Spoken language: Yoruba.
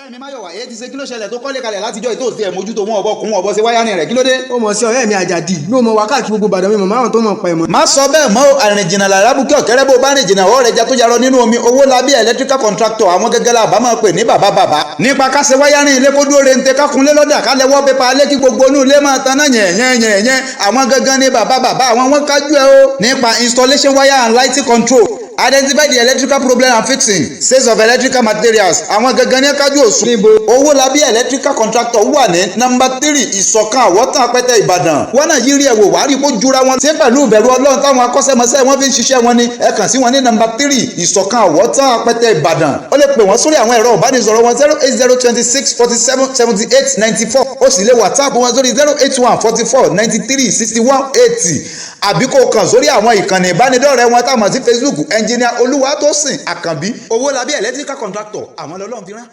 ọ̀rẹ́ mi Máyọ̀wá èyí ti ṣe kí ló ṣẹlẹ̀ tó kọ́lé kalẹ̀ látijọ́ ètò òsì ẹ̀ mójútó wọn ọ̀bọ kún ọ̀bọ sí wáyánì rẹ̀ kí ló dé. ó mọ̀ sí ọ̀rẹ́ mi Àjàdí ní o mọ̀ wákàtí gbogbo Ìbàdàn mi mọ̀ márùn tó mọ̀ pa ẹ̀mọ́. má sọ bẹ́ẹ̀ mọ́ àrìnjìnà làlábùkẹ́ ọ̀kẹ́rẹ́ bó bá rìn jìnnà ọ̀rọ̀ rẹ̀ já tó yarọ nínú omi Owólabí electrical contractor àwọn gẹ́gẹ́ la bá máa pè ní bàbá. nípa ká ṣe wáyánì ilé kó dúró rente kákunlé lọ́dà ká lẹ́wọ́ pépà alẹ́ kí gbogbo inú ilé máa taná yẹ̀yẹ̀yẹ̀yẹ̀ àwọn gẹ́gẹ́ ní bàbá àwọn wọn kájú ẹ o. nípa installation wire and lighting control identify the electrical problem and fixing sales of electrical materials àwọn gangan ní kájú òsùn. níbo Owólabí electrical contractor wà ní nọ́mbà 3 ìsọ̀kan àwọ̀tán apẹ́tẹ Ìbàdàn. wọ́n náà yí rí ẹ̀wò wàá rí kó jura wọn. ṣé pẹ̀lú ìbẹ̀rù Ọlọ́run táwọn akọ́ṣẹ́mọṣẹ́ wọn fi ń ṣiṣẹ́ wọn ni ẹ kàn sí wọn ní nọ́mbà 3 ìsọ̀kan àwọ̀tán apẹ́tẹ Ìbàdàn. ó lè pè wọ́n sórí àwọn ẹ̀rọ ìbánisọ̀rọ̀ wọn 08026 47 78 94 ó sì lè WhatsApp wọn sórí 081 44 93 61 80 àbí kó kàn sórí àwọn ìkànnì ìbánidọ́rẹ̀ẹ́ wọn táwọn sí Facebook ẹnjìníà Olúwatósìn Àkànbí Owólabí electrical contractor àwọn lọ́lọ́run fi rán.